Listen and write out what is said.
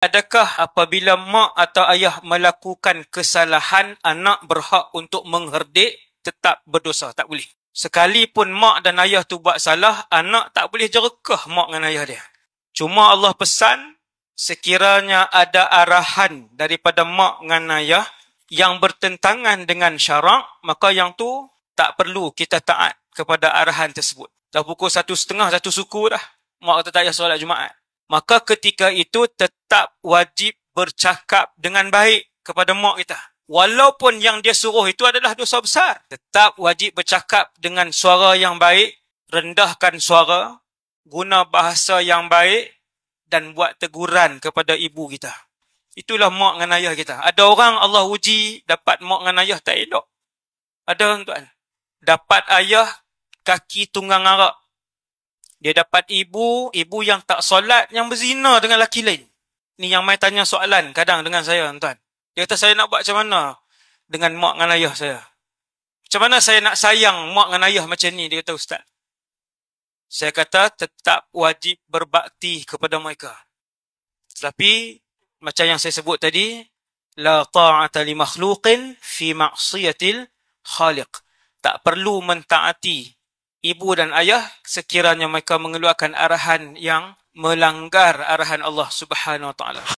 Adakah apabila mak atau ayah melakukan kesalahan, anak berhak untuk mengherdik, tetap berdosa? Tak boleh. Sekalipun mak dan ayah tu buat salah, anak tak boleh jerekah mak dengan ayah dia. Cuma Allah pesan, sekiranya ada arahan daripada mak dengan ayah yang bertentangan dengan syarak, maka yang tu tak perlu kita taat kepada arahan tersebut. Dah pukul 1:30, satu suku dah, mak kata tak payah solat Jumaat. Maka ketika itu tetap wajib bercakap dengan baik kepada mak kita. Walaupun yang dia suruh itu adalah dosa besar, tetap wajib bercakap dengan suara yang baik, rendahkan suara, guna bahasa yang baik dan buat teguran kepada ibu kita. Itulah mak dengan ayah kita. Ada orang Allah uji dapat mak dengan ayah tak elok. Ada tuan, dapat ayah kaki tunggang arak. Dia dapat ibu yang tak solat, yang berzina dengan lelaki lain. Ni yang mai tanya soalan kadang dengan saya, tuan. Dia kata, saya nak buat macam mana dengan mak dengan ayah saya? Macam mana saya nak sayang mak dengan ayah macam ni? Dia kata, Ustaz. Saya kata, tetap wajib berbakti kepada mereka. Tapi, macam yang saya sebut tadi, la ta'ata li makhluqin fi ma'siyatil khaliq. Tak perlu mentaati ibu dan ayah sekiranya mereka mengeluarkan arahan yang melanggar arahan Allah Subhanahu Wa Taala.